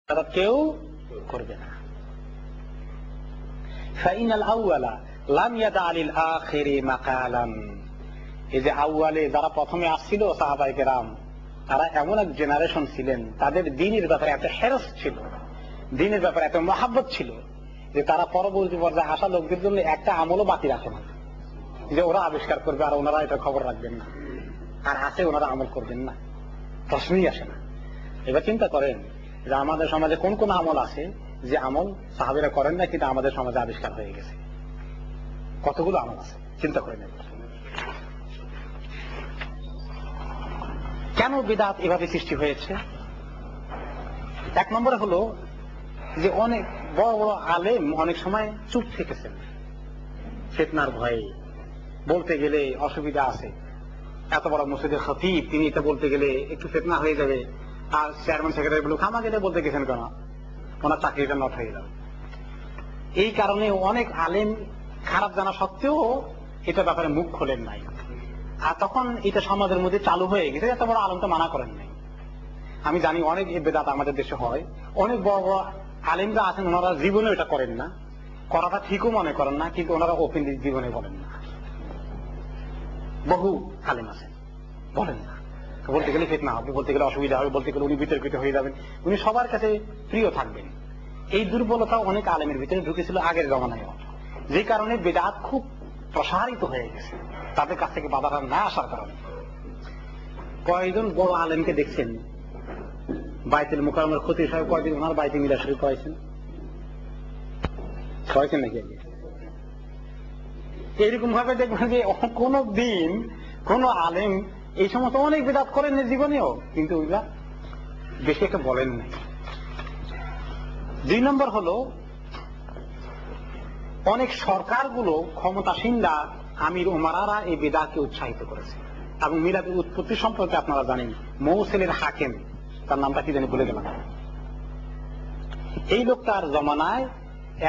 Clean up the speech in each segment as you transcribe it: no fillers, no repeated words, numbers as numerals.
কেউ করবে না। ফাইনাল আউয়ালা লাম ইয়াদা লিল আখিরি মাকালান। এই যে আউয়ালে যারা প্রথমে আসছিল সাহাবায়ে কেরাম, তারা এমন এক জেনারেশন ছিলেন, তাদের দ্বীনের ব্যাপারে এত হেরস ছিল, দ্বীনের ব্যাপারে এত মহাব্বত ছিল যে তারা পরবর্তী পর্যায়ে আসা লোকদের জন্য একটা আমলও বাকি রাখে না, যে ওরা আবিষ্কার করবে আর ওনারা এটা খবর রাখবেন না, আর আছে ওনারা আমল করবেন না, প্রশ্নই আসে না। এবার চিন্তা করেন যে আমাদের সমাজে কোন কোন আমল আছে যে আমল সাহাবীরা করেন না, কিন্তু আমাদের সমাজে আবিষ্কার হয়ে গেছে। কতগুলো আমল আছে চিন্তা করেন। কেন বিদআত এভাবে সৃষ্টি হয়েছে? এক নম্বরে হলো যে অনেক বড় বড় আলেম অনেক সময় চুপ থেকেছেন ফিতনার ভয়ে, বলতে গেলে অসুবিধা আছে। এত বড় মসজিদের খতিব, তিনি এটা বলতে গেলে একটু ফিতনা হয়ে যাবে, আর চেয়ারম্যান সেক্রেটারি বলে খামা গেলে বলতে গেছেন কেন, ওনার চাকরিটা নট হয়ে যাবে। এই কারণে অনেক আলেম খারাপ জানা সত্ত্বেও এটা ব্যাপারে মুখ খোলেন নাই, আর তখন এটা সমাজের মধ্যে চালু হয়ে গেছে। এত বড় আলেম তো মানা করেন নাই। আমি জানি অনেক বেদাত আমাদের দেশে হয়, অনেক বড় বড় আলেমরা আছেন, ওনারা জীবনে এটা করেন না, করাটা ঠিকও মনে করেন না, কিন্তু ওনারা ওপেনলি জীবনে বলেন না। বহু আলেম আছেন বলেন না, বলতে গেলে ফিতনা হবে, বলতে গেলে অসুবিধা হবে, বলতে গেলে উনি বিতর্কিত হয়ে যাবেন, উনি সবার কাছে প্রিয় থাকবেন। এই দুর্বলতা অনেক আলেমের ভিতরে ঢুকেছিল আগের জমানায়, যে কারণে বেদাত খুব প্রসারিত হয়ে গেছে তাদের কাছ থেকে বাধাটা না আসার কারণে। কয়েকজন বড় আলেমকে দেখছেন বাইতুল মুকাররমের খতিব সাহেব কয়েকদিন ওনার বাইতে মিলাদ শরীফ কয়েছেন নাকি? এরকম ভাবে দেখবেন যে কোন দিন কোন আলেম এই সমস্ত অনেক বিদআত করেন জীবনেও, কিন্তু ওইগুলা বেশি একটা বলেন নাই। দুই নম্বর হলো অনেক সরকারগুলো ক্ষমতাসীনরা আমির ওমারারা এই বিদআতকে উৎসাহিত করেছে। এবং মিলাদের উৎপত্তি সম্পর্কে আপনারা জানেন, মৌসেলের হাকিম, তার নামটা কি জানি ভুলে গেলাম, এই লোকটার জমানায়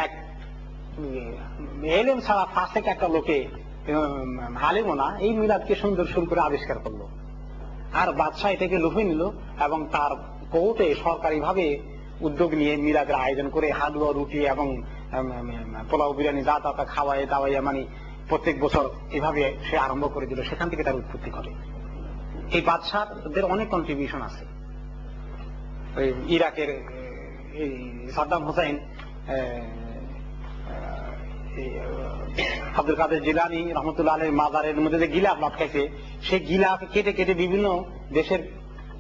এক এলেম ছাড়া ফাসেক একটা লোকে, আলেমও না, এই মিলাদকে সুন্দর সুর করে আবিষ্কার করলো, আর বাদশাহ এটাকে লুফে নিল এবং তার কোর্টে সরকারি ভাবে উদ্যোগ নিয়ে মিলাদের আয়োজন করে হালুয়া রুটি এবং পোলাও বিরিয়ানি যা তা খাওয়াই দাওয়াইয়া, মানে প্রত্যেক বছর এভাবে সে আরম্ভ করে দিল। সেখান থেকে তার উৎপত্তি ঘটে। এই বাদশাহদের অনেক কন্ট্রিবিউশন আছে। ওই ইরাকের সাদ্দাম হোসেন আব্দুল কাদের জিলানী রহমতুল্লাহ আলাইহির মাজারের মধ্যে যে গিলাফ লটকাইছে, সেই গিলাফ কেটে কেটে বিভিন্ন দেশের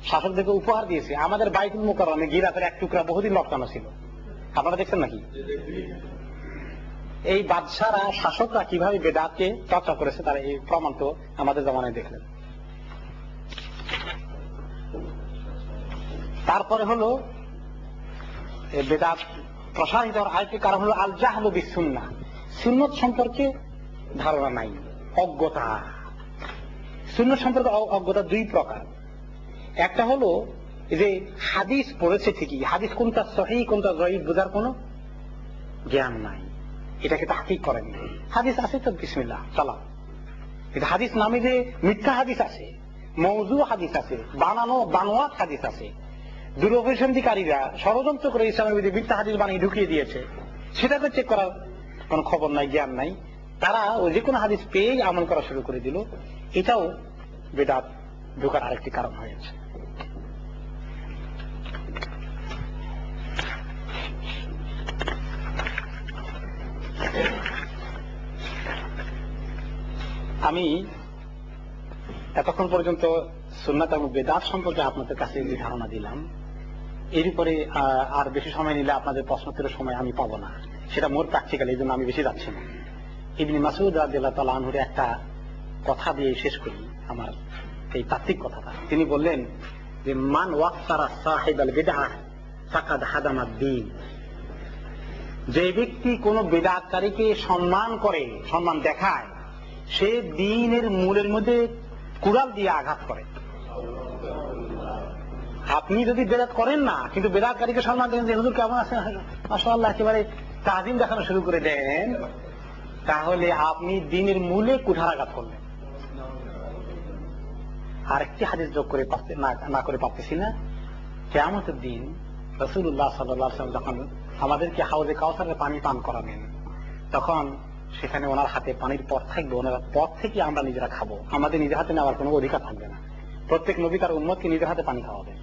শাসকদেরকে উপহার দিয়েছে। আমাদের বাইতুল মুকাররমে গিলাফের এক টুকরা বহুদিন লটকানো ছিল, আপনারা দেখছেন নাকি? এই বাদশারা, শাসকরা কিভাবে বেদাতকে চর্চা করেছে তার এই প্রমাণ তো আমাদের জমানায় দেখলেন। তারপরে হলো বেদাত প্রসারিত হওয়ার আরেকটি কারণ হলো আল জাহলু বিসুন্নাহ, সুন্নত সম্পর্কে ধারণা নাই, অজ্ঞতা। সুন্নত সম্পর্কে অজ্ঞতা দুই প্রকার। একটা হলো যে হাদিস পড়েছে ঠিকই, হাদিস কোনটা সহিহ কোনটা যঈফ বোঝার কোনো জ্ঞান নাই, এটাকে তাহকিক করেন। হাদিস আছে তো বিসমিল্লাহ চালাও, কিন্তু হাদিস নামে যে মিথ্যা হাদিস আছে, মওযু হাদিস আছে, বানোয়াট হাদিস আছে, দুরভিসন্ধিকারীরা ষড়যন্ত্র করে ইসলামের বিরুদ্ধে মিথ্যা হাদিস বানিয়ে ঢুকিয়ে দিয়েছে, সেটাকে চেক করার কোন খবর নাই, জ্ঞান নাই। তারা ওই যে কোনো হাদিস পেয়েই আমল করা শুরু করে দিল। এটাও বেদাত ঢোকার আরেকটি কারণ হয়েছে। আমি এতক্ষণ পর্যন্ত সুন্নাত এবং বেদাত সম্পর্কে আপনাদের কাছে যে ধারণা দিলাম, এর উপরে আর বেশি সময় নিলে আপনাদের প্রশ্নোত্তরের সময় আমি পাবো না, সেটা মোর প্র্যাকটিক্যাল, এই জন্য আমি বেশি যাচ্ছি না। ইবনে মাসউদ রাদিয়াল্লাহু তাআলা আনহুর একটা কথা দিয়ে শেষ করি আমার এই তাত্ত্বিক কথাটা। তিনি বললেন যে মান ওয়াক্তারা সাহিবাল বিদআহ ফাকাদ হাদামাদ দ্বীন। যে ব্যক্তি কোন বিদআতকারীকে সম্মান করে, সম্মান দেখায়, সে দ্বীনের মূলের মধ্যে কুড়াল দিয়ে আঘাত করে। আপনি যদি বেদাত করেন না, কিন্তু বেদাতকারীকে সম্মান দেন, যে হুজুর কেমন আছেন, মাশাআল্লাহ, একেবারে তাজিম দেখানো শুরু করে দেন, তাহলে আপনি দ্বীনের মূলে কুঠারাঘাত করলেন। আরেকটি হাদিস যোগ করে না করে পারতেছি না, কিয়ামতের দিন রাসূলুল্লাহ সাল্লাল্লাহু আলাইহি ওয়াসাল্লাম যখন আমাদেরকে হাউজে কাউসারের পানি পান করাবেন, তখন সেখানে ওনার হাতে পানির পথ থাকবে, ওনার পথ থেকে আমরা নিজেরা খাবো, আমাদের নিজের হাতে নেওয়ার কোনো অধিকার থাকবে না। প্রত্যেক নবী তার উম্মতকে নিজের হাতে পানি খাওয়াবে।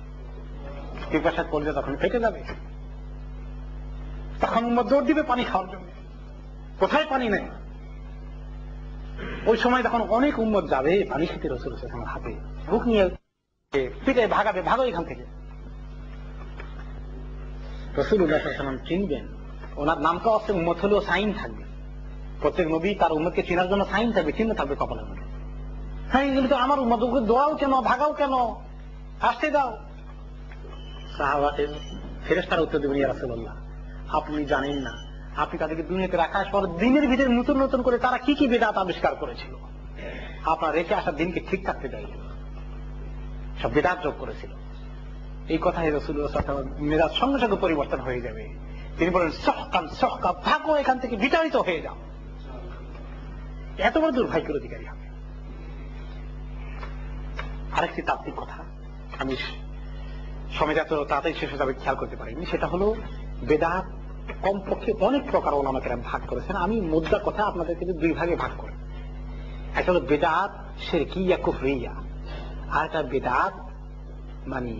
পিপাসা করলে তখন ফেটে যাবে, তখন উম্মত জোর দিবে পানি খাওয়ার জন্য, কোথায় পানি নেই। ওই সময় তখন অনেক উম্মত যাবে পানি খেতে রাসূল সাল্লাল্লাহু আলাইহি ওয়াসাল্লামের হাতে, বুক নিয়ে পিঠে ভাগাবে, ভাগো এখান থেকে। রাসূলুল্লাহ সাল্লাল্লাহু আলাইহি ওয়াসাল্লাম চিনবেন, ওনার নামটা আছে উম্মত হলেও সাইন থাকবে। প্রত্যেক নবী তার উম্মতকে চেনার জন্য সাইন থাকবে, চিহ্ন থাকবে কপালের মধ্যে। হ্যাঁ, এগুলো তো আমার উম্মত, ওকে দোয়াও কেন, ভাগাও কেন, আসতে দাও। সাহাবাতে ফেরেশতারা উত্তর দেবেন, ইয়া রাসূলুল্লাহ আপনি জানেন না, আপনি তাদেরকে দুনিয়াতে রাখার পর দিনের ভিতরে নতুন নতুন করে তারা কি কি বিদআত আবিষ্কার করেছিল, আপনার রেখে আসার দিনকে ঠিক থাকতে দেয়নি, সব বিদআত যোগ করেছিল। এই কথাই রাসূলুল্লাহ সাল্লাল্লাহু আলাইহি ওয়াসাল্লাম মেজাজ সঙ্গে সঙ্গে পরিবর্তন হয়ে যাবে। তিনি বলেন, সহকান সহকা, ভাগো এখান থেকে, বিতাড়িত হয়ে যাও। এত বড় দুর্ভাগ্যের অধিকারী হবে। আরেকটি তাত্ত্বিক কথা, আমি সময় এত তাড়াতাড়ি শেষ হয়ে যাবে খেয়াল করতে পারিনি, সেটা হলো বেদাত কমপক্ষে অনেক প্রকার ওলামা কেরাম ভাগ করেছেন। আমি মুদ্রা কথা আপনাদেরকে দুই ভাগে ভাগ করি। একটা হলো বেদাত শিরকিয়া কুফরিয়া, আর একটা বেদাত মানে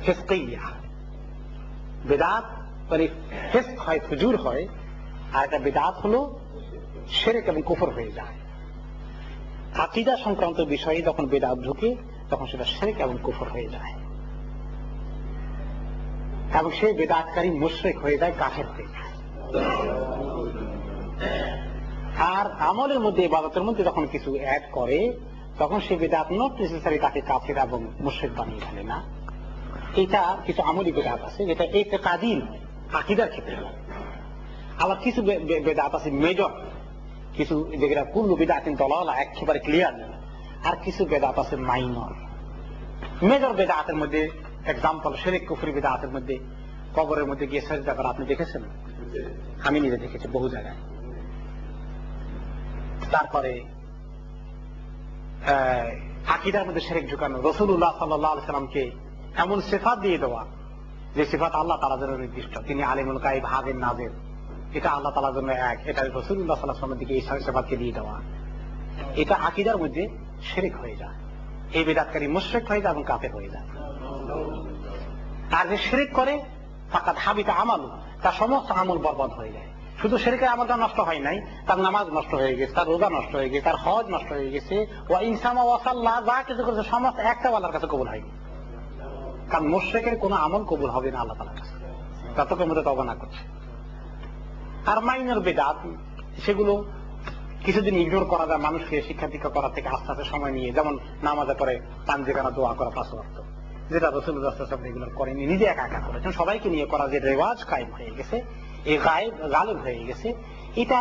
ফিসকিয়া। বেদাত মানে ফিসক হয়, ফুজুর হয়, আর একটা বেদাত হলো শিরক এবং কুফর হয়ে যায়। আকীদা সংক্রান্ত বিষয়ে যখন বেদাত ঢুকে তখন সেটা শিরক এবং কুফর হয়ে যায়, এবং সেই বেদাতকারী মুশরিক হয়ে যায়, কাফের হয়ে যায়। আর আমলের মধ্যে, ইবাদতের মধ্যে যখন কিছু অ্যাড করে তখন সেই বেদাত নট নেসেসারি তাকে কাফের এবং মুশরিক বানিয়ে ফেলে না। এটা কিছু আমলি বেদাত আছে যেটা ইতিকাদি আকীদার ক্ষেত্রে। আবার কিছু বেদাত আছে মেজর, কিছু যেগুলা কুল্লু বিদআতিন দালালা, একেবারে ক্লিয়ার। আর কিছু বেদাত আছে মাইনর। মেজর বেদাতের মধ্যে এক্সাম্পল শিরক কুফরি বেদাতের মধ্যে কবরের মধ্যে গিয়ে সাজদা করা, আপনি দেখেছেন? আমি নিজে দেখেছি বহু জায়গায়। তারপরে আকীদার মধ্যে শিরক ঢুকানো, রাসূলুল্লাহ সাল্লাল্লাহু আলাইহি ওয়াসাল্লামকে এমন সিফাত দিয়ে দেওয়া যে সিফাত আল্লাহ তাআলার জন্য নির্দিষ্ট, তিনি আলিমুল গায়ব হাজির নাজির, এটা আল্লাহ তাআলার জন্য এক, এটা রাসূলুল্লাহ সাল্লাল্লাহু আলাইহি ওয়াসাল্লামের দিকে এই সিফাতকে দিয়ে দেওয়া, এটা আকীদার মধ্যে শিরক হয়ে যায়। এই বিদআতকারী মুশরিক হয়ে যায় এবং কাফের হয়ে যায়। আর যে শিরক করে ফাকাদ হাবিতা আমালু, তার সমস্ত আমল বরবাদ হয়ে যায়। শুধু শিরকের আমলটা নষ্ট হয় নাই, তার নামাজ নষ্ট হয়ে গেছে, তার রোজা নষ্ট হয়ে গেছে, তার হজ নষ্ট হয়ে গেছে, ওয়া ইনসামা ওয়া সাল্লাহ, যা কিছু করেছে সমস্ত একটা আল্লাহর কাছে কবুল হয়নি। কারণ মুশরিকের কোনো আমল কবুল হবে না আল্লাহ তাআলার কাছে, যতক্ষণ মধ্যে তওবা না করছে। আর মাইনর বিদআত, সেগুলো কিছুদিন ইগনোর করা যায়, মানুষকে শিক্ষা দীক্ষা করা থেকে আস্তে আস্তে সময় নিয়ে, যেমন নামাজে পরে পাঞ্জেখানা দোয়া করা 5 ওয়াক্ত, যেটা রাসূলুল্লাহ সাল্লাল্লাহু আলাইহি ওয়াসাল্লাম রেগুলার করেনি, নিজে একা একা করেছেন। সবাইকে নিয়ে করা যে রেওয়াজ কায়েম হয়ে গেছে, এই গালিব হয়ে গেছে, এটা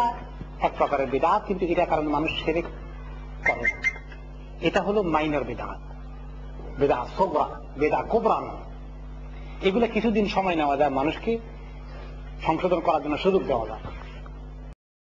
এক প্রকারের বিদআত, কিন্তু এটা কারণে মানুষ শিরক করে। এটা হলো মাইনর বিদআত, বিদআত সুগরা, বিদআত কুবরা নয়। এগুলো কিছুদিন সময় নেওয়া যায়, মানুষকে সংশোধন করার জন্য সুযোগ দেওয়া যায়।